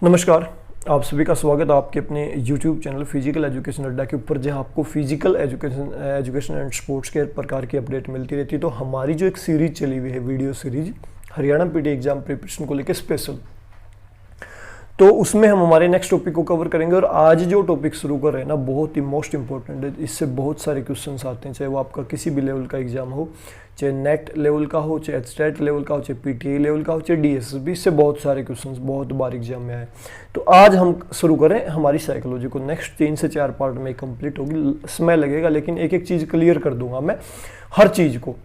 नमस्कार, आप सभी का स्वागत है आपके अपने YouTube चैनल फिजिकल एजुकेशन अड्डा के ऊपर, जहां आपको फिजिकल एजुकेशन एंड स्पोर्ट्स के प्रकार की अपडेट मिलती रहती है। तो हमारी जो एक सीरीज चली हुई है, video series Haryana PT exam preparation को लेकर स्पेशल, तो उसमें हम हमारे नेक्स्ट टॉपिक को कवर करेंगे। और आज जो टॉपिक शुरू कर रहे हैं ना, बहुत ही मोस्ट इंपॉर्टेंट है। इससे बहुत सारे क्वेश्चंस आते हैं, चाहे वो आपका किसी भी लेवल का एग्जाम हो, चाहे नेट लेवल का हो, चाहे स्टेट लेवल का हो, चाहे पीटीए लेवल का हो, चाहे डीएसएसबी, इससे बहुत सारे क्वेश्चंस बहुत बार एग्जाम में आए। तो आज हम शुरू करें हमारी साइकोलॉजी को। नेक्स्ट 3 से 4 पार्ट में कंप्लीट होगी, समय लगेगा, लेकिन एक एक चीज़ क्लियर कर दूंगा मैं हर चीज़ को।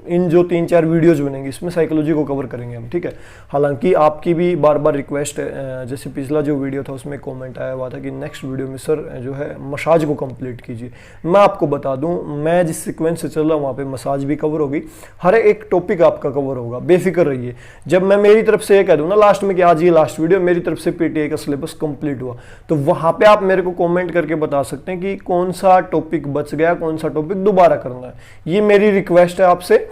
इन जो 3-4 वीडियोज बनेंगे इसमें साइकोलॉजी को कवर करेंगे हम, ठीक है। हालांकि आपकी भी बार बार रिक्वेस्ट है, जैसे पिछला जो वीडियो था उसमें कमेंट आया हुआ था कि नेक्स्ट वीडियो में सर जो है मसाज को कंप्लीट कीजिए। मैं आपको बता दूं, मैं जिस सीक्वेंस से चल रहा हूँ वहाँ पे मसाज भी कवर होगी, हर एक टॉपिक आपका कवर होगा, बेफिक्र रहिए। जब मैं मेरी तरफ से ये कह दूँ ना लास्ट में कि आज ये लास्ट वीडियो मेरी तरफ से पीटीए का सिलेबस कंप्लीट हुआ, तो वहाँ पर आप मेरे को कॉमेंट करके बता सकते हैं कि कौन सा टॉपिक बच गया, कौन सा टॉपिक दोबारा करना है। ये मेरी रिक्वेस्ट है आपसे,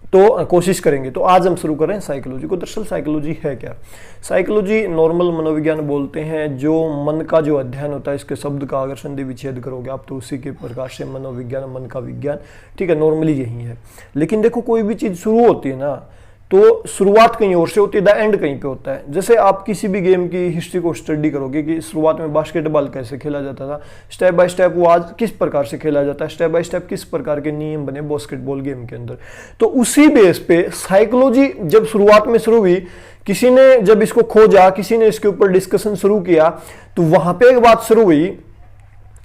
तो कोशिश करेंगे। तो आज हम शुरू करें साइकोलॉजी को। दरअसल साइकोलॉजी है क्या? साइकोलॉजी नॉर्मल मनोविज्ञान बोलते हैं, जो मन का जो अध्ययन होता है। इसके शब्द का अगर संधि विच्छेद करोगे आप तो उसी के प्रकार से मनोविज्ञान, मन का विज्ञान, ठीक है, नॉर्मली यही है। लेकिन देखो, कोई भी चीज़ शुरू होती है ना, तो शुरुआत कहीं और से होती है, द एंड कहीं पे होता है। जैसे आप किसी भी गेम की हिस्ट्री को स्टडी करोगे कि शुरुआत में बास्केटबॉल कैसे खेला जाता था, स्टेप बाय स्टेप वो आज किस प्रकार से खेला जाता है, स्टेप बाय स्टेप किस प्रकार के नियम बने बास्केटबॉल गेम के अंदर। तो उसी बेस पे साइकोलॉजी जब शुरुआत में शुरू हुई, किसी ने जब इसको खोजा, किसी ने इसके ऊपर डिस्कशन शुरू किया, तो वहां पे एक बात शुरू हुई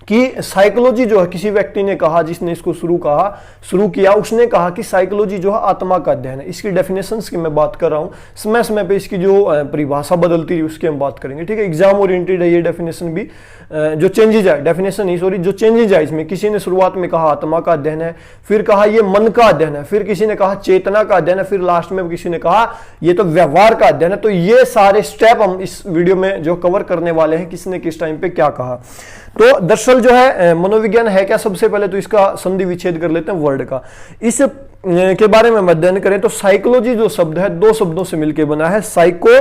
कि साइकोलॉजी जो है, किसी व्यक्ति ने कहा, जिसने इसको शुरू किया, उसने कहा कि साइकोलॉजी जो है आत्मा का अध्ययन है। इसकी डेफिनेशंस की मैं बात कर रहा हूँ, समय समय पे इसकी जो परिभाषा बदलती रही उसकी हम बात करेंगे, ठीक है। एग्जाम ओरिएंटेड है ये डेफिनेशन भी, जो चेंजेज आए, डेफिनेशन नहीं सॉरी, जो चेंजेज आए इसमें। किसी ने शुरुआत में कहा आत्मा का अध्ययन है, फिर कहा ये मन का अध्ययन है, फिर किसी ने कहा चेतना का अध्ययन है, फिर लास्ट में किसी ने कहा ये तो व्यवहार का अध्ययन है। तो ये सारे स्टेप हम इस वीडियो में जो कवर करने वाले हैं, किसने किस टाइम पे क्या कहा। तो दरअसल जो है मनोविज्ञान है क्या, सबसे पहले तो इसका संधि विच्छेद कर लेते हैं वर्ड का। इस के बारे में अध्ययन करें तो साइकोलॉजी जो शब्द है 2 शब्दों से मिलकर बना है, साइको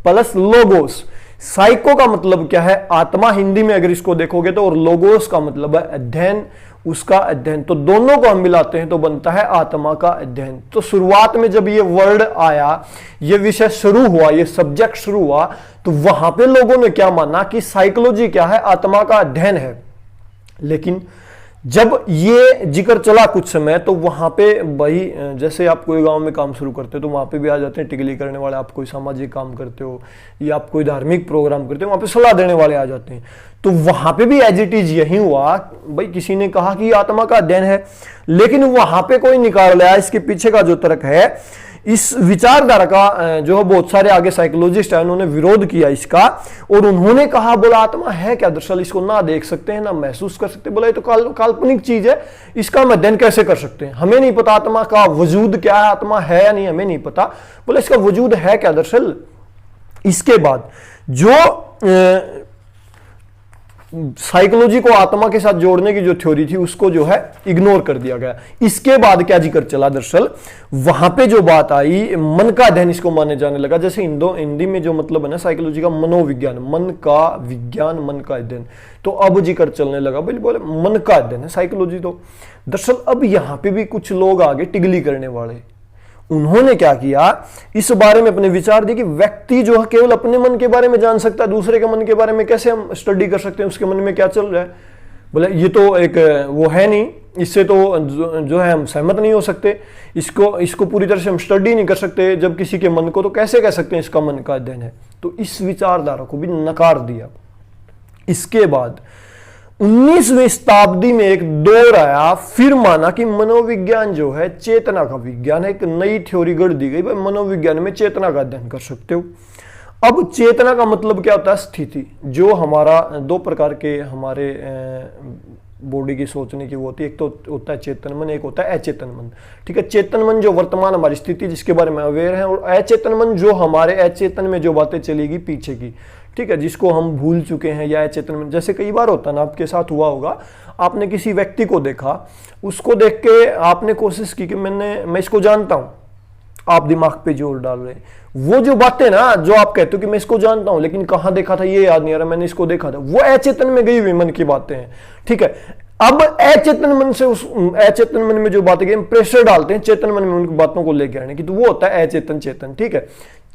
प्लस लोगोस। साइको का मतलब क्या है, आत्मा हिंदी में अगर इसको देखोगे तो, और लोगोस का मतलब है अध्ययन, उसका अध्ययन। तो दोनों को हम मिलाते हैं तो बनता है आत्मा का अध्ययन। तो शुरुआत में जब ये वर्ड आया, ये विषय शुरू हुआ, ये सब्जेक्ट शुरू हुआ, तो वहां पे लोगों ने क्या माना कि साइकोलॉजी क्या है, आत्मा का अध्ययन है। लेकिन जब ये जिक्र चला कुछ समय, तो वहां पे भाई, जैसे आप कोई गांव में काम शुरू करते हो तो वहां पे भी आ जाते हैं टिगली करने वाले। आप कोई सामाजिक काम करते हो या आप कोई धार्मिक प्रोग्राम करते हो, वहां पे सलाह देने वाले आ जाते हैं। तो वहां पे भी एज इट इज यही हुआ, भाई किसी ने कहा कि आत्मा का अध्ययन है, लेकिन वहां पे कोई निकाल लिया इसके पीछे का जो तर्क है। इस विचारधारा का जो बहुत सारे आगे साइकोलॉजिस्ट है, उन्होंने विरोध किया इसका, और उन्होंने कहा, बोला आत्मा है क्या, दरअसल इसको ना देख सकते हैं, ना महसूस कर सकते। बोला ये तो काल्पनिक चीज है, इसका हम अध्ययन कैसे कर सकते हैं, हमें नहीं पता आत्मा का वजूद क्या है, आत्मा है या नहीं हमें नहीं पता। बोला इसका वजूद है क्या दरअसल। इसके बाद जो साइकोलॉजी को आत्मा के साथ जोड़ने की जो थ्योरी थी, उसको जो है इग्नोर कर दिया गया। इसके बाद क्या जिक्र चला, दरअसल वहां पे जो बात आई, मन का अध्ययन इसको माने जाने लगा। जैसे हिंदी में जो मतलब है ना साइकोलॉजी का, मनोविज्ञान, मन का विज्ञान, मन का अध्ययन। तो अब जिक्र चलने लगा, बोले मन का अध्ययन है साइकोलॉजी। तो दरअसल अब यहां पे भी कुछ लोग आगे टिगली करने वाले, उन्होंने क्या किया, इस बारे में अपने विचार दिए कि व्यक्ति जो है केवल अपने मन के बारे में जान सकता है, दूसरे के मन के बारे में कैसे हम स्टडी कर सकते हैं, उसके मन में क्या चल रहा है। बोले ये तो एक वो है नहीं, इससे तो जो है हम सहमत नहीं हो सकते, इसको पूरी तरह से हम स्टडी नहीं कर सकते जब किसी के मन को, तो कैसे कह सकते हैं इसका मन का अध्ययन है। तो इस विचारधारा को भी नकार दिया। इसके बाद 19वीं शताब्दी में एक दौर आया, फिर माना कि मनोविज्ञान जो है चेतना का विज्ञान है। एक नई थ्योरी गढ़ दी गई, भाई मनोविज्ञान में चेतना का अध्ययन कर सकते हो। अब चेतना का मतलब क्या होता है, स्थिति। जो हमारा 2 प्रकार के हमारे बॉडी की सोचने की वो होती है, एक तो होता है चेतन मन, एक होता है अचेतन मन, ठीक है। चेतन मन जो वर्तमान हमारी स्थिति जिसके बारे में अवेयर है, और अचेतन मन जो हमारे अचेतन में जो बातें चलेगी पीछे की, ठीक है, जिसको हम भूल चुके हैं या चेतन में। जैसे कई बार होता है ना, आपके साथ हुआ होगा, आपने किसी व्यक्ति को देखा, उसको देख के आपने कोशिश की कि मैं इसको जानता हूं, आप दिमाग पे जोर डाल रहे हैं। वो जो बातें ना जो आप कहते हो कि मैं इसको जानता हूं लेकिन कहां देखा था ये याद नहीं आ रहा, मैंने इसको देखा था, वो अचेतन में गई हुई मन की बातें हैं, ठीक है। अब अचेतन मन से उस अचेतन मन में जो बातें गई प्रेशर डालते हैं चेतन मन में उनकी बातों को लेकर आने की, तो वो होता है अचेतन चेतन, ठीक है।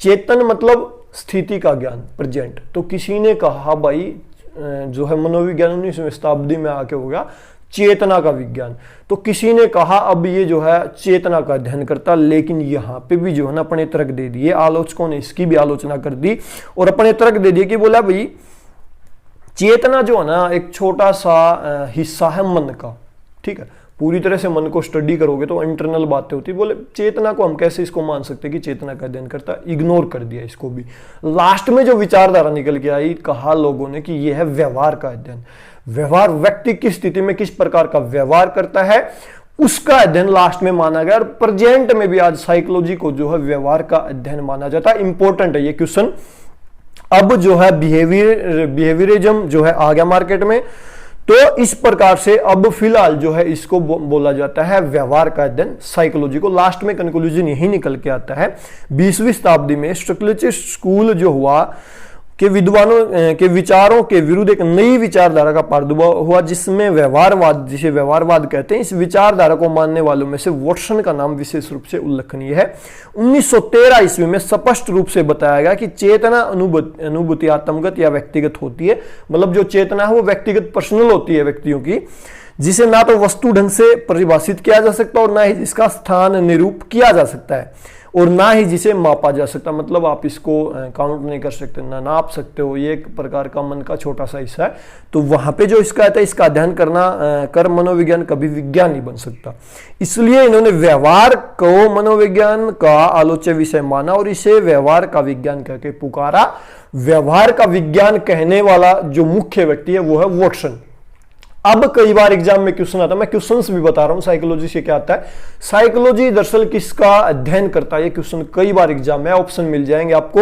चेतन मतलब स्थिति का ज्ञान, प्रेजेंट। तो किसी ने कहा भाई जो है मनोविज्ञान 19वीं शताब्दी में आके हो गया चेतना का विज्ञान। तो किसी ने कहा अब ये जो है चेतना का अध्ययन करता, लेकिन यहाँ पे भी जो है ना अपने तर्क दे दिए, आलोचकों ने इसकी भी आलोचना कर दी और अपने तर्क दे दिए कि बोला भाई चेतना जो है ना एक छोटा सा हिस्सा है मन का, ठीक है। पूरी तरह से मन को स्टडी करोगे तो इंटरनल बातें होती है, बोले चेतना को हम कैसे इसको मान सकते हैं कि चेतना का अध्ययन करता, इग्नोर कर दिया इसको भी। लास्ट में जो विचारधारा निकल के आई, कहा लोगों ने कि यह है व्यवहार का अध्ययन। व्यवहार, व्यक्ति किस स्थिति में किस प्रकार का व्यवहार करता है उसका अध्ययन लास्ट में माना गया। और प्रेजेंट में भी आज साइकोलॉजी को जो है व्यवहार का अध्ययन माना जाता है। इंपॉर्टेंट है ये क्वेश्चन। अब जो है बिहेवियरिज्म जो है आ गया मार्केट में, तो इस प्रकार से अब फिलहाल जो है इसको बोला जाता है व्यवहार का अध्ययन साइकोलॉजी को। लास्ट में कंक्लूजन यही निकल के आता है 20वीं शताब्दी में स्ट्रक्चरलिस्ट स्कूल जो हुआ के विद्वानों के विचारों के विरुद्ध एक नई विचारधारा का प्रादुर्भाव हुआ, जिसमें व्यवहारवाद, जिसे व्यवहारवाद कहते हैं, इस विचारधारा को मानने वालों में से वॉटसन का नाम विशेष रूप से उल्लेखनीय है। 1913 ईस्वी में स्पष्ट रूप से बताया गया कि चेतना अनुभूतियात्मक या व्यक्तिगत होती है। मतलब जो चेतना है वो व्यक्तिगत, पर्सनल होती है व्यक्तियों की, जिसे ना तो वस्तु ढंग से परिभाषित किया जा सकता और ना ही इसका स्थान निरूप किया जा सकता है और ना ही जिसे मापा जा सकता। मतलब आप इसको काउंट नहीं कर सकते, ना नाप सकते हो, ये एक प्रकार का मन का छोटा सा हिस्सा है। तो वहां पे जो इसका आता है, इसका अध्ययन करना कर मनोविज्ञान कभी विज्ञान नहीं बन सकता। इसलिए इन्होंने व्यवहार को मनोविज्ञान का आलोच्य विषय माना और इसे व्यवहार का विज्ञान कहकर पुकारा। व्यवहार का विज्ञान कहने वाला जो मुख्य व्यक्ति है वो है वॉटसन। अब कई बार एग्जाम में क्वेश्चन आता है, मैं क्वेश्चंस भी बता रहा हूं साइकोलॉजी से क्या आता है। साइकोलॉजी दरअसल किसका अध्ययन करता है, ये क्वेश्चन कई बार एग्जाम में ऑप्शन मिल जाएंगे आपको।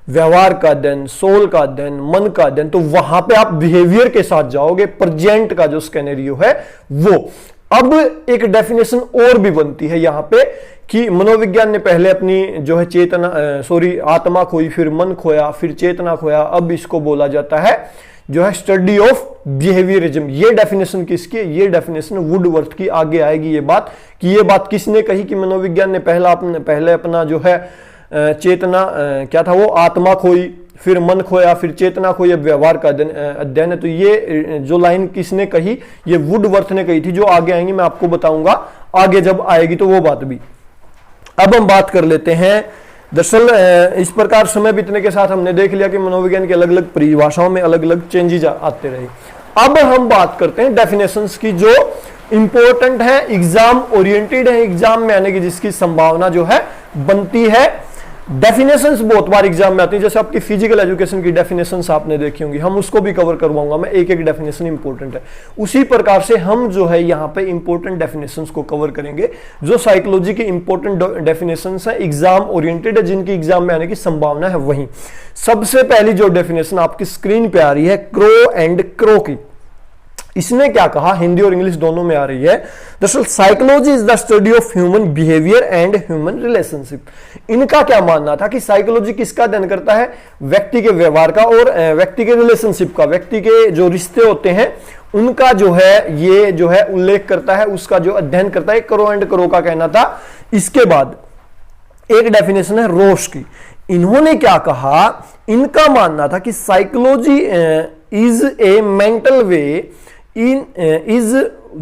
व्यवहार का अध्ययन, सोल का अध्ययन, मन का अध्ययन, तो वहां पे आप बिहेवियर के साथ जाओगे, प्रेजेंट का जो स्कैनेरियो है वो। अब एक डेफिनेशन और भी बनती है यहां पे कि मनोविज्ञान ने पहले अपनी जो है चेतना आत्मा खोई, फिर मन खोया, फिर चेतना खोया। अब इसको बोला जाता है जो है स्टडी ऑफ बिहेवियरिज्म। ये डेफिनेशन किसकी है? ये डेफिनेशन वुडवर्थ की। आगे आएगी ये बात कि ये बात किसने कही कि मनोविज्ञान ने पहले अपना जो है चेतना क्या था वो आत्मा खोई, फिर मन खोया, फिर चेतना खोई, अब व्यवहार का अध्ययन है। तो ये जो लाइन किसने कही? ये वुडवर्थ ने कही थी। जो आगे आएंगी मैं आपको बताऊंगा, आगे जब आएगी तो वो बात भी। अब हम बात कर लेते हैं। दरअसल इस प्रकार समय बीतने के साथ हमने देख लिया कि मनोविज्ञान की अलग अलग परिभाषाओं में अलग अलग चेंजेस आते रहे। अब हम बात करते हैं डेफिनेशंस की जो इंपॉर्टेंट है, एग्जाम ओरिएंटेड है, एग्जाम में आने की जिसकी संभावना जो है बनती है। डेफिनेशंस बहुत बार एग्जाम में आती है, जैसे आपकी फिजिकल एजुकेशन की डेफिनेशंस आपने देखी होंगी, हम उसको भी कवर करवाऊंगा मैं, एक एक डेफिनेशन इंपॉर्टेंट है। उसी प्रकार से हम जो है यहाँ पे इंपॉर्टेंट डेफिनेशंस को कवर करेंगे जो साइकोलॉजी की इंपॉर्टेंट डेफिनेशंस है, एग्जाम ओरिएंटेड है, जिनकी एग्जाम में आने की संभावना है। वहीं सबसे पहली जो डेफिनेशन आपकी स्क्रीन पे आ रही है क्रो एंड क्रो की, इसने क्या कहा, हिंदी और इंग्लिश दोनों में आ रही है। दरअसल psychology is the study of human behaviour and human relationship. इनका क्या मानना था कि साइकोलॉजी किसका अध्ययन करता है? व्यक्ति के व्यवहार का और व्यक्ति के रिलेशनशिप का, व्यक्ति के जो रिश्ते होते हैं उनका जो है ये जो है उल्लेख करता है, उसका जो अध्ययन करता है। क्रो एंड क्रो का कहना था। इसके बाद एक डेफिनेशन है रोश की। इन्होंने क्या कहा? इनका मानना था कि psychology is a mental way is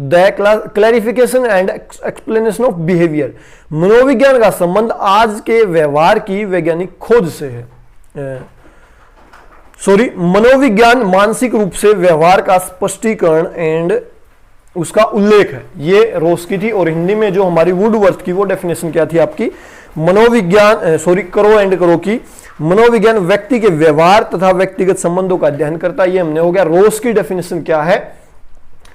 the clarification and explanation of behavior। मनोविज्ञान का संबंध आज के व्यवहार की वैज्ञानिक खोज से है। मनोविज्ञान मानसिक रूप से व्यवहार का स्पष्टीकरण एंड उसका उल्लेख है। ये रोस की थी। और हिंदी में जो हमारी वुडवर्थ की वो डेफिनेशन क्या थी आपकी? मनोविज्ञान क्रो एंड क्रो की, मनोविज्ञान व्यक्ति के व्यवहार तथा व्यक्तिगत संबंधों का अध्ययन करता है। ये हमने हो गया। रोस की डेफिनेशन क्या है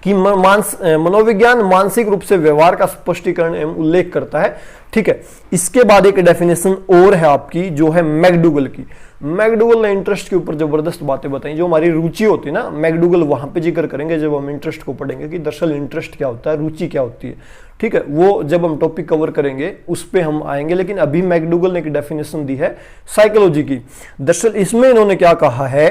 कि मनोविज्ञान मानसिक रूप से व्यवहार का स्पष्टीकरण एवं उल्लेख करता है। ठीक है। इसके बाद एक डेफिनेशन और है आपकी जो है मैकडूगल की। मैकडूगल ने इंटरेस्ट के ऊपर जबरदस्त बातें बताई। जो हमारी रुचि होती है ना, मैकडूगल वहां पे जिक्र करेंगे जब हम इंटरेस्ट को पढ़ेंगे कि दरअसल इंटरेस्ट क्या होता है, रुचि क्या होती है। ठीक है, वो जब हम टॉपिक कवर करेंगे उस पे हम आएंगे, लेकिन अभी मैकडूगल ने एक डेफिनेशन दी है साइकोलॉजी की। दरअसल इसमें इन्होंने क्या कहा है,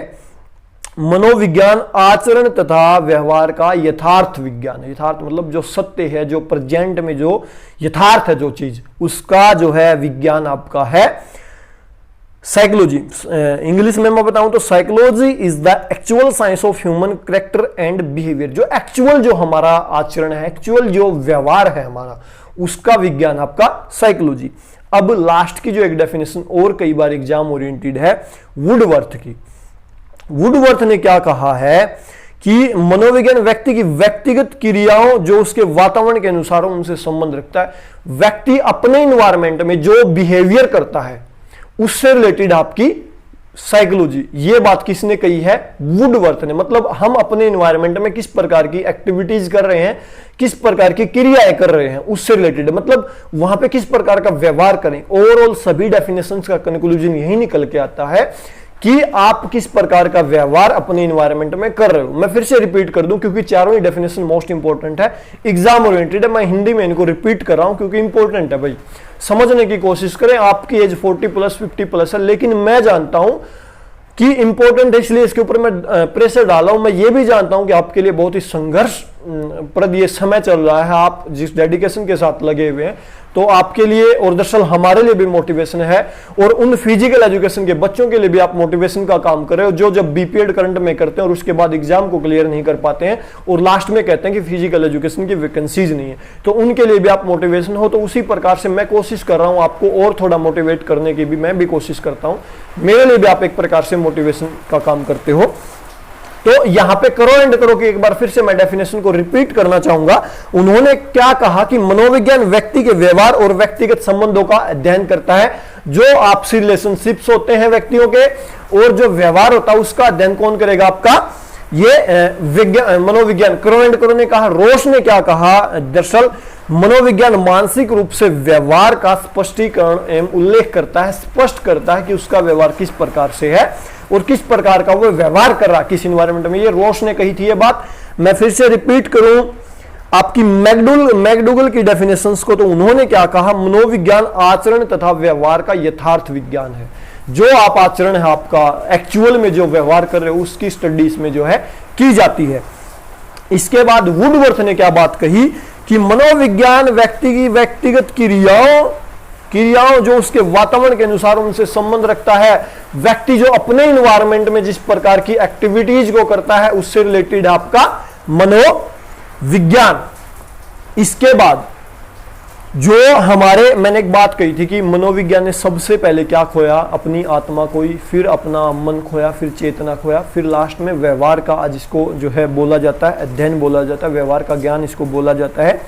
मनोविज्ञान आचरण तथा व्यवहार का यथार्थ विज्ञान है। यथार्थ मतलब जो सत्य है, जो प्रेजेंट में जो यथार्थ है जो चीज, उसका जो है विज्ञान आपका है साइकोलॉजी। इंग्लिश में मैं बताऊं तो psychology is the actual science of human character and behaviour. जो एक्चुअल जो हमारा आचरण है, एक्चुअल जो व्यवहार है हमारा, उसका विज्ञान आपका साइकोलॉजी। अब लास्ट की जो एक डेफिनेशन और कई बार एग्जाम ओरिएंटेड है, वुडवर्थ की। वुडवर्थ ने क्या कहा है कि मनोविज्ञान व्यक्ति की व्यक्तिगत क्रियाओं जो उसके वातावरण के अनुसार उनसे संबंध रखता है। व्यक्ति अपने इन्वायरमेंट में जो बिहेवियर करता है उससे रिलेटेड आपकी साइकोलॉजी। ये बात किसने कही है, वुडवर्थ ने। मतलब हम अपने इन्वायरमेंट में किस प्रकार की एक्टिविटीज कर रहे हैं, किस प्रकार की क्रियाएं कर रहे हैं, उससे रिलेटेड, मतलब वहां पे किस प्रकार का व्यवहार करें। ओवरऑल सभी डेफिनेशंस का कंक्लूजन यही निकल के आता है कि आप किस प्रकार का व्यवहार अपने इन्वायरमेंट में कर रहे हो। मैं फिर से रिपीट कर दूं क्योंकि चारों ही डेफिनेशन मोस्ट इंपॉर्टेंट है, एग्जाम ओरिएंटेड है। मैं हिंदी में इनको रिपीट कर रहा हूं क्योंकि इंपॉर्टेंट है भाई, समझने की कोशिश करें। आपकी एज 40+ 50+ है, लेकिन मैं जानता हूं कि इंपॉर्टेंट है, इसलिए इसके ऊपर मैं प्रेशर डाला हूं। मैं ये भी जानता हूं कि आपके लिए बहुत ही संघर्ष प्रद ये समय चल रहा है, आप जिस डेडिकेशन के साथ लगे हुए हैं, तो आपके लिए और दरअसल हमारे लिए भी मोटिवेशन है। और उन फिजिकल एजुकेशन के बच्चों के लिए भी आप मोटिवेशन का काम कर रहे हो, जो जब बीपीएड करंट में करते हैं और उसके बाद एग्जाम को क्लियर नहीं कर पाते हैं और लास्ट में कहते हैं कि फिजिकल एजुकेशन की वैकेंसीज नहीं है, तो उनके लिए भी आप मोटिवेशन हो। तो उसी प्रकार से मैं कोशिश कर रहा हूं आपको और थोड़ा मोटिवेट करने की भी मैं भी कोशिश करता हूं। मेरे लिए भी आप एक प्रकार से मोटिवेशन का काम करते हो। तो यहां पे करो एंड करो कि एक बार फिर से मैं डेफिनेशन को रिपीट करना चाहूंगा। उन्होंने क्या कहा कि मनोविज्ञान व्यक्ति के व्यवहार और व्यक्तिगत संबंधों का अध्ययन करता है। जो आपसी रिलेशनशिप्स होते हैं व्यक्तियों के और जो व्यवहार होता है उसका अध्ययन कौन करेगा, आपका ये मनोविज्ञान। करो एंड करो ने कहा। रोश ने क्या कहा, दरअसल मनोविज्ञान मानसिक रूप से व्यवहार का स्पष्टीकरण एवं उल्लेख करता है, स्पष्ट करता है कि उसका व्यवहार किस प्रकार से है और किस प्रकार का वो व्यवहार कर रहा किस इन्वायरमेंट में। ये रोश ने कही थी ये बात। मैं फिर से रिपीट करूं आपकी मैकडूगल की डेफिनेशंस को, तो उन्होंने क्या कहा, मनोविज्ञान आचरण तथा व्यवहार का यथार्थ विज्ञान है। जो आप आचरण है आपका एक्चुअल में जो व्यवहार कर रहे हो उसकी स्टडी इसमें जो है की जाती है। इसके बाद वुडवर्थ ने क्या बात कही कि मनोविज्ञान व्यक्ति की व्यक्तिगत क्रियाओं जो उसके वातावरण के अनुसार उनसे संबंध रखता है। व्यक्ति जो अपने इन्वायरमेंट में जिस प्रकार की एक्टिविटीज को करता है उससे रिलेटेड आपका मनोविज्ञान। इसके बाद जो हमारे, मैंने एक बात कही थी कि मनोविज्ञान ने सबसे पहले क्या खोया, अपनी आत्मा खोई, फिर अपना मन खोया, फिर चेतना खोया, फिर लास्ट में व्यवहार का, आज इसको जो है बोला जाता है अध्ययन बोला जाता है, व्यवहार का ज्ञान इसको बोला जाता है।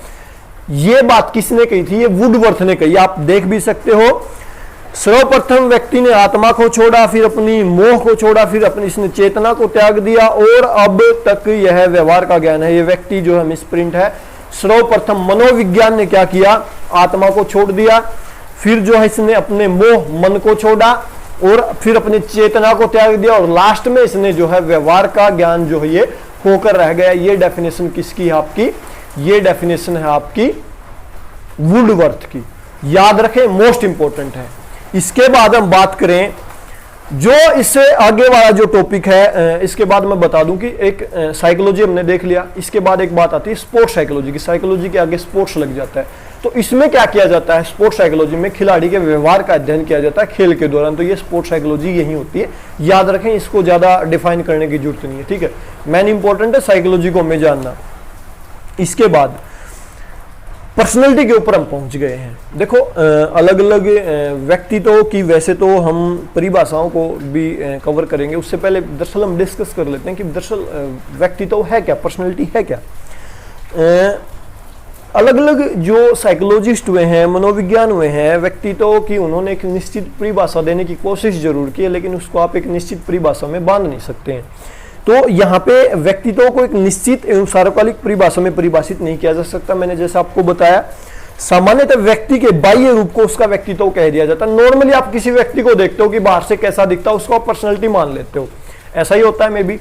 ये बात किसने कही थी, ये वुडवर्थ ने कही। आप देख भी सकते हो। सर्वप्रथम व्यक्ति ने आत्मा को छोड़ा, फिर अपनी मोह को छोड़ा, फिर अपनी इसने चेतना को त्याग दिया और अब तक यह व्यवहार का ज्ञान है। ये व्यक्ति जो है मिसप्रिंट है। सर्वप्रथम मनोविज्ञान ने क्या किया, आत्मा को छोड़ दिया, फिर जो है इसने अपने मोह मन को छोड़ा और फिर अपनी चेतना को त्याग दिया और लास्ट में इसने जो है व्यवहार का ज्ञान जो है ये खोकर रह गया। ये डेफिनेशन किसकी है आपकी, ये डेफिनेशन है आपकी वुडवर्थ की। याद रखें, मोस्ट इंपॉर्टेंट है। इसके बाद हम बात करें जो इससे आगे वाला जो टॉपिक है, इसके बाद मैं बता दूं कि एक साइकोलॉजी हमने देख लिया। इसके बाद एक बात आती है स्पोर्ट्स साइकोलॉजी की। साइकोलॉजी के आगे स्पोर्ट्स लग जाता है। तो इसमें क्या किया जाता है, स्पोर्ट्स साइकोलॉजी में खिलाड़ी के व्यवहार का अध्ययन किया जाता है खेल के दौरान। तो ये स्पोर्ट्स साइकोलॉजी यही होती है। याद रखें, इसको ज्यादा डिफाइन करने की जरूरत नहीं है, ठीक है। मेन इंपॉर्टेंट है साइकोलॉजी को हमें जानना। इसके बाद पर्सनैलिटी के ऊपर हम पहुंच गए हैं। देखो अलग अलग व्यक्तित्व की वैसे तो हम परिभाषाओं को भी कवर करेंगे, उससे पहले दरअसल हम डिस्कस कर लेते हैं कि दरअसल व्यक्तित्व है क्या, पर्सनैलिटी है क्या। अलग अलग जो साइकोलॉजिस्ट हुए हैं, मनोविज्ञान हुए हैं, व्यक्तित्व की उन्होंने एक निश्चित परिभाषा देने की कोशिश जरूर की है, लेकिन उसको आप एक निश्चित परिभाषा में बांध नहीं सकते हैं। तो यहाँ पे व्यक्तित्व को एक निश्चित एवं सार्वकालिक परिभाषा में परिभाषित नहीं किया जा सकता। मैंने जैसा आपको बताया, सामान्यतः व्यक्ति के बाह्य रूप को उसका व्यक्तित्व कह दिया जाता है। नॉर्मली आप किसी व्यक्ति को देखते हो कि बाहर से कैसा दिखता है, उसको आप पर्सनैलिटी मान लेते हो, ऐसा ही होता है मे बी।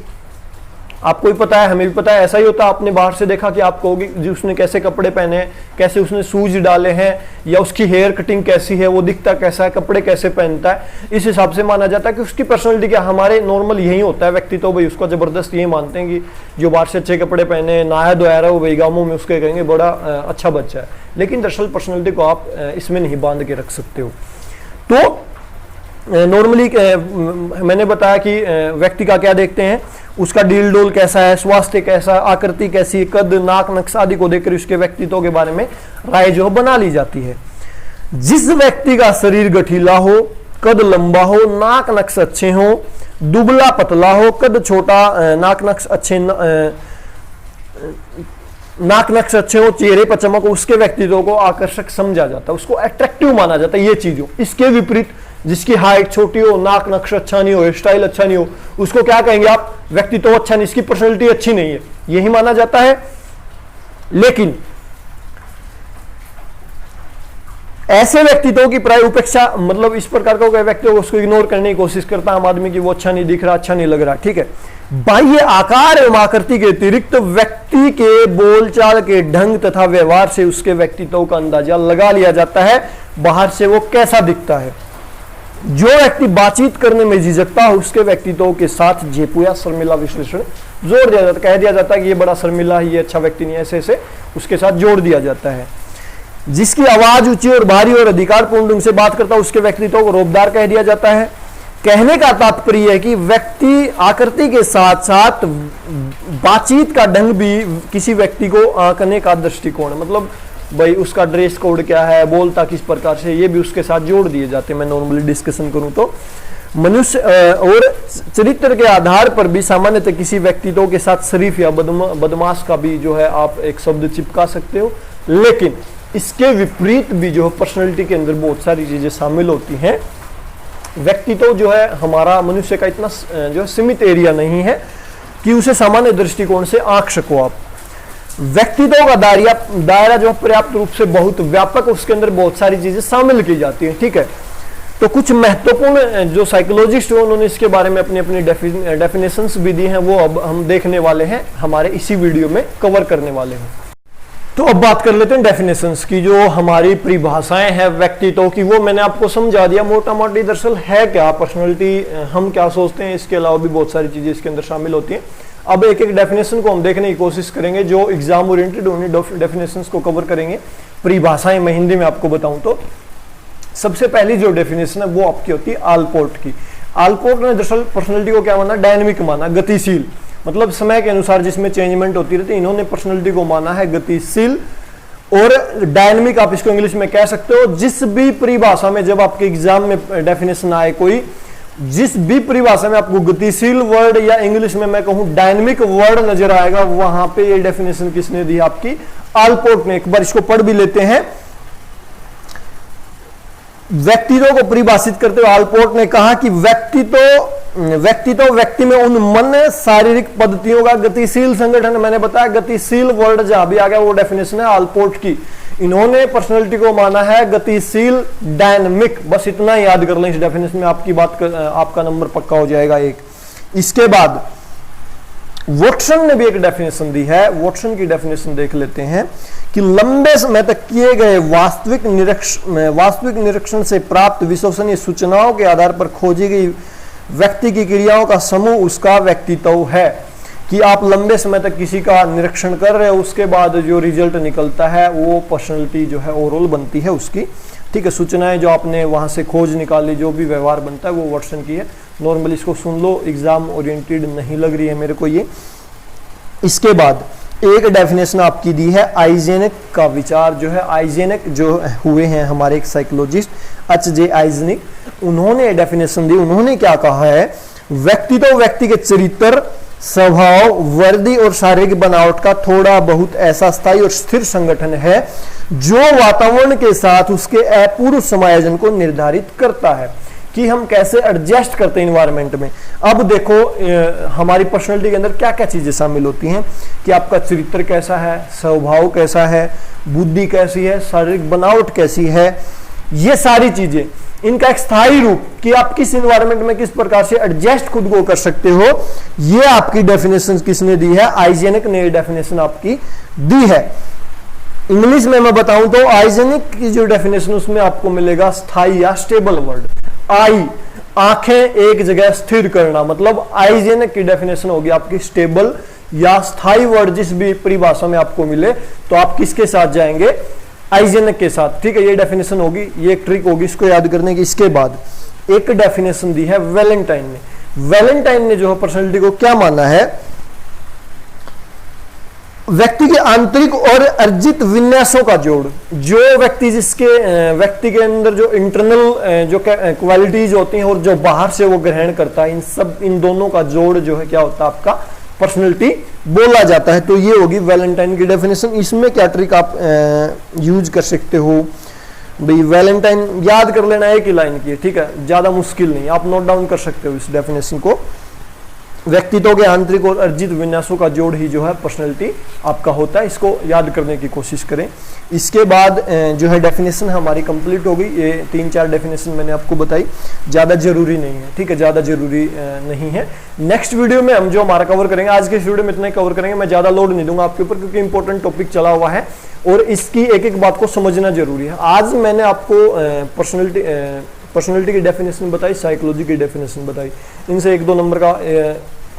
आपको भी पता है, हमें भी पता है, ऐसा ही होता है। आपने बाहर से देखा कि आप कहोगे जी उसने कैसे कपड़े पहने हैं, कैसे उसने शूज डाले हैं, या उसकी हेयर कटिंग कैसी है, वो दिखता कैसा है, कपड़े कैसे पहनता है, इस हिसाब से माना जाता है कि उसकी पर्सनैलिटी क्या। हमारे नॉर्मल यही होता है, व्यक्ति तो भाई उसका जबरदस्त यही मानते हैं कि जो बाहर से अच्छे कपड़े पहने, नहाया धोया रहा, वो भाई गाँवों में उसके कहेंगे बड़ा अच्छा बच्चा है। लेकिन दरअसल पर्सनैलिटी को आप इसमें नहीं बांध के रख सकते हो। तो नॉर्मली मैंने बताया कि व्यक्ति का क्या देखते हैं, उसका डील डोल कैसा है, स्वास्थ्य कैसा, आकृति कैसी है, कद, नाक, नक्श आदि को देखकर उसके व्यक्तित्व के बारे में राय जो बना ली जाती है। जिस व्यक्ति का शरीर गठीला हो, कद लंबा हो, नाक नक्श अच्छे हो, दुबला पतला हो, कद छोटा, नाक नक्श अच्छे हो, चेहरे पर चमक हो, उसके व्यक्तित्व को आकर्षक समझा जाता है, उसको अट्रैक्टिव माना जाता है। ये चीजों इसके विपरीत जिसकी हाइट छोटी हो, नाक नक्श अच्छा नहीं हो, हेयर स्टाइल अच्छा नहीं हो, उसको क्या कहेंगे आप, व्यक्तित्व अच्छा नहीं, इसकी पर्सनैलिटी अच्छी नहीं है, यही माना जाता है। लेकिन ऐसे व्यक्तित्व की प्राय उपेक्षा, मतलब इस प्रकार का व्यक्ति उसको इग्नोर करने की कोशिश करता है आम आदमी की, वो अच्छा नहीं दिख रहा, अच्छा नहीं लग रहा, ठीक है। बाह्य आकार एवं आकृति के अतिरिक्त व्यक्ति के बोलचाल के ढंग तथा व्यवहार से उसके व्यक्तित्व का अंदाजा लगा लिया जाता है, बाहर से वो कैसा दिखता है। जो व्यक्ति बातचीत करने में झिझकता है, उसके व्यक्तित्व के साथ जेपू या शर्मिला विश्लेषण जोड़ दिया जाता है, कह दिया जाता है कि ये बड़ा शर्मिला है, ये अच्छा व्यक्ति नहीं है, ऐसे ऐसे उसके साथ जोड़ दिया जाता है। जिसकी आवाज ऊंची और भारी और अधिकारपूर्ण ढंग से बात करता है, उसके व्यक्तित्व को रोबदार कह दिया जाता है। कहने का तात्पर्य है कि व्यक्ति आकृति के साथ साथ बातचीत का ढंग भी किसी व्यक्ति को आंकने का दृष्टिकोण है, मतलब भाई उसका ड्रेस कोड क्या है, बोलता किस प्रकार से, ये भी उसके साथ जोड़ दिए जाते हैं। मैं नॉर्मली डिस्कशन करूं तो मनुष्य और चरित्र के आधार पर भी सामान्यतः किसी व्यक्तित्व के साथ शरीफ या बदमाश का भी जो है आप एक शब्द चिपका सकते हो। लेकिन इसके विपरीत भी जो है पर्सनैलिटी के अंदर बहुत सारी चीजें शामिल होती हैं। व्यक्तित्व जो है हमारा मनुष्य का इतना जो है सीमित एरिया नहीं है कि उसे सामान्य दृष्टिकोण से आंक सको आप। व्यक्तित्व का दायरा जो पर्याप्त रूप से बहुत व्यापक, उसके अंदर बहुत सारी चीजें शामिल की जाती हैं, ठीक है। तो कुछ महत्वपूर्ण जो साइकोलॉजिस्ट हैं उन्होंने इसके बारे में अपनी अपनी डेफिनेशंस भी दी हैं, वो अब हम देखने वाले हैं, हमारे इसी वीडियो में कवर करने वाले हैं। तो अब बात कर लेते हैं डेफिनेशंस की, जो हमारी परिभाषाएं हैं व्यक्तित्व की, वो मैंने आपको समझा दिया मोटा मोटी दरअसल है क्या पर्सनैलिटी, हम क्या सोचते हैं, इसके अलावा भी बहुत सारी चीजें इसके अंदर शामिल होती हैं। अब एक एक डेफिनेशन को हम देखने की कोशिश करेंगे, जो एग्जाम ओरिएंटेड उन्हीं डेफिनेशंस को कवर करेंगे। परिभाषाएं मैं हिंदी में आपको बताऊं तो सबसे पहली जो डेफिनेशन है वो आपकी होती है आलपोर्ट की। आलपोर्ट ने दरअसल पर्सनैलिटी को क्या माना, डायनेमिक माना, गतिशील, मतलब समय के अनुसार जिसमें चेंजमेंट होती रहती है। इन्होंने पर्सनैलिटी को माना है गतिशील और डायनेमिक, आप इसको इंग्लिश में कह सकते हो। जिस भी परिभाषा में जब आपके एग्जाम में डेफिनेशन आए कोई, जिस भी परिभाषा में आपको गतिशील वर्ड या इंग्लिश में मैं कहूं डायनेमिक वर्ड नजर आएगा, वहां पे ये डेफिनेशन किसने दी, आपकी आलपोर्ट ने। एक बार इसको पढ़ भी लेते हैं। व्यक्तित्व को परिभाषित करते हुए आलपोर्ट ने कहा कि व्यक्तित्व व्यक्ति में उन मन शारीरिक पद्धतियों का गतिशील संगठन, मैंने बताया गतिशील वर्ड जहां भी आ गया वो डेफिनेशन है आलपोर्ट की। इन्होंने पर्सनैलिटी को माना है गतिशील, डायनेमिक, बस इतना याद कर लें इस डेफिनेशन में, आपकी बात आपका नंबर पक्का हो जाएगा एक। इसके बाद वॉटसन ने भी एक डेफिनेशन दी है, वॉटसन की डेफिनेशन देख लेते हैं कि लंबे समय तक किए गए वास्तविक निरीक्षण से प्राप्त विश्वसनीय सूचनाओं के आधार पर खोजी गई व्यक्ति की क्रियाओं का समूह उसका व्यक्तित्व है। कि आप लंबे समय तक किसी का निरीक्षण कर रहे हो, उसके बाद जो रिजल्ट निकलता है वो पर्सनैलिटी जो है ओवरऑल बनती है उसकी, ठीक है। सूचनाएं जो आपने वहां से खोज निकाली, जो भी व्यवहार बनता है वो वॉटसन की है। नॉर्मली इसको सुन लो, एग्जाम ओरिएंटेड नहीं लग रही है मेरे को ये। इसके बाद एक डेफिनेशन आपकी दी है आइजेनिक का विचार, जो है आइजेनिक जो हुए हैं हमारे एक साइकोलॉजिस्ट H.J. आइजेनिक, उन्होंने डेफिनेशन दी। उन्होंने क्या कहा है, व्यक्तित्व व्यक्ति के चरित्र, स्वभाव, वर्दी और शारीरिक बनावट का थोड़ा बहुत ऐसा स्थायी और स्थिर संगठन है जो वातावरण के साथ उसके अपूर्व समायोजन को निर्धारित करता है, कि हम कैसे एडजस्ट करते हैं इन्वायरमेंट में। अब देखो हमारी पर्सनैलिटी के अंदर क्या क्या चीजें शामिल होती हैं, कि आपका चरित्र कैसा है, स्वभाव कैसा है, बुद्धि कैसी है, शारीरिक बनावट कैसी है, ये सारी चीजें। इनका एक स्थायी रूप कि आप किस इन्वायरमेंट में किस प्रकार से एडजस्ट खुद को कर सकते हो, ये आपकी डेफिनेशन किसने दी है? आइजेनिक ने डेफिनेशन आपकी दी है। इंग्लिश में मैं बताऊं तो आइजेनिक की जो डेफिनेशन उसमें आपको मिलेगा स्थायी या स्टेबल वर्ड। आई आंखें एक जगह स्थिर करना, मतलब आइजेनिक की डेफिनेशन होगी आपकी स्टेबल या स्थायी वर्ड। जिस भी परिभाषा में आपको मिले तो आप किसके साथ जाएंगे? आइजेनिक के साथ, ठीक है। ये डेफिनेशन होगी, ये एक ट्रिक होगी इसको याद करने की। इसके बाद एक डेफिनेशन दी है वैलेंटाइन ने। वैलेंटाइन ने जो है पर्सनैलिटी को क्या माना है? व्यक्ति के आंतरिक और अर्जित विन्यासों का जोड़। जो व्यक्ति व्यक्ति के अंदर जो इंटरनल जो क्वालिटीज होती हैं और जो बाहर से वो ग्रहण करता है, इन दोनों का जोड़ जो है क्या होता है? आपका पर्सनैलिटी बोला जाता है। तो ये होगी वैलेंटाइन की डेफिनेशन। इसमें क्या ट्रिक आप यूज कर सकते हो भाई? वैलेंटाइन याद कर लेना, एक ही लाइन की है, ठीक है, ज्यादा मुश्किल नहीं, आप नोट डाउन कर सकते हो इस डेफिनेशन को। व्यक्तित्व के आंतरिक और अर्जित विन्यासों का जोड़ ही जो है पर्सनैलिटी आपका होता है। इसको याद करने की कोशिश करें। इसके बाद जो है डेफिनेशन हमारी कंप्लीट हो गई। ये 3-4 डेफिनेशन मैंने आपको बताई, ज़्यादा जरूरी नहीं है, ठीक है, ज़्यादा जरूरी नहीं है। नेक्स्ट वीडियो में हम जो हमारा कवर करेंगे, आज के इस वीडियो में इतना ही कवर करेंगे, मैं ज़्यादा लोड नहीं दूंगा आपके ऊपर क्योंकि इंपॉर्टेंट टॉपिक चला हुआ है और इसकी एक एक बात को समझना जरूरी है। आज मैंने आपको पर्सनैलिटी की डेफिनेशन बताई, साइकोलॉजी की डेफिनेशन बताई। इनसे 1-2 नंबर का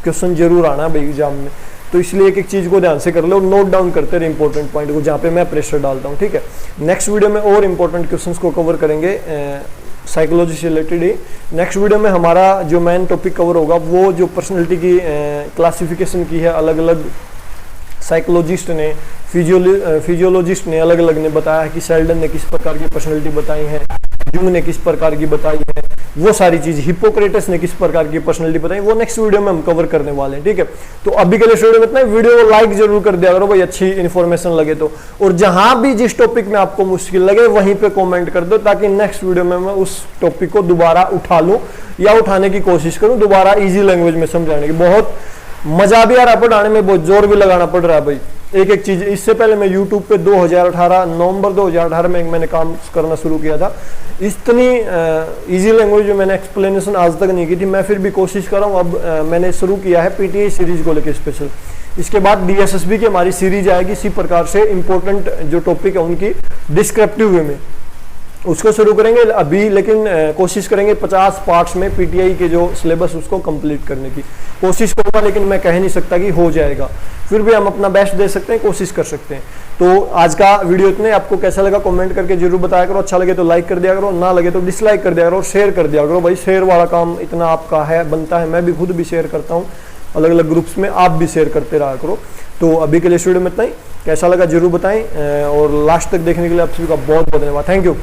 क्वेश्चन जरूर आना है भाई एग्जाम में, तो इसलिए एक एक चीज को ध्यान से कर लो, नोट डाउन करते रहे इंपॉर्टेंट पॉइंट को जहाँ पे मैं प्रेशर डालता हूँ, ठीक है। नेक्स्ट वीडियो में और इंपॉर्टेंट क्वेश्चंस को कवर करेंगे साइकोलॉजी से रिलेटेड ही। नेक्स्ट वीडियो में हमारा जो मेन टॉपिक कवर होगा वो जो पर्सनैलिटी की क्लासिफिकेशन की है, अलग अलग साइकोलॉजिस्ट ने, फिजियोलॉजिस्ट ने अलग अलग ने बताया कि सेल्डन ने किस प्रकार की पर्सनैलिटी बताई है, जुंग ने किस प्रकार की बताई है, वो सारी चीज, हिप्पोक्रेटस ने किस प्रकार की पर्सनैलिटी बताई, वो नेक्स्ट वीडियो में हम कवर करने वाले हैं, ठीक है। तो अभी के लिए वीडियो में इतना ही। वीडियो को लाइक जरूर कर दिया करो भाई, अच्छी इन्फॉर्मेशन लगे तो, और जहां भी जिस टॉपिक में आपको मुश्किल लगे वहीं पे कमेंट कर दो ताकि नेक्स्ट वीडियो में मैं उस टॉपिक को दोबारा उठा लूं या उठाने की कोशिश करूं, दोबारा इजी लैंग्वेज में समझाने की। बहुत मजा भी आ रहा है पढ़ाने में, बहुत जोर भी लगाना पड़ रहा है भाई एक एक चीज। इससे पहले मैं YouTube पे 2018 नवंबर 2018 में मैंने काम करना शुरू किया था। इतनी इजी लैंग्वेज में मैंने एक्सप्लेनेशन आज तक नहीं की थी। मैं फिर भी कोशिश कर रहा हूँ। अब मैंने शुरू किया है PTI सीरीज को लेकर स्पेशल। इसके बाद DSSB की हमारी सीरीज आएगी, इसी प्रकार से इंपॉर्टेंट जो टॉपिक है उनकी डिस्क्रिप्टिव वे में उसको शुरू करेंगे अभी, लेकिन कोशिश करेंगे 50 पार्ट्स में PTI के जो सिलेबस उसको कंप्लीट करने की कोशिश करूंगा, लेकिन मैं कह नहीं सकता कि हो जाएगा। फिर भी हम अपना बेस्ट दे सकते हैं, कोशिश कर सकते हैं। तो आज का वीडियो इतने। आपको कैसा लगा कमेंट करके जरूर बताया करो। अच्छा लगे तो लाइक कर दिया करो, ना लगे तो डिसलाइक कर दिया करो, शेयर कर दिया करो भाई। शेयर वाला काम इतना आपका है, बनता है। मैं भी खुद भी शेयर करता हूँ अलग अलग ग्रुप्स में, आप भी शेयर करते रहा करो। तो अभी के लिए वीडियो में इतना ही। कैसा लगा जरूर बताएं और लास्ट तक देखने के लिए आप सभी का बहुत बहुत धन्यवाद। Thank you.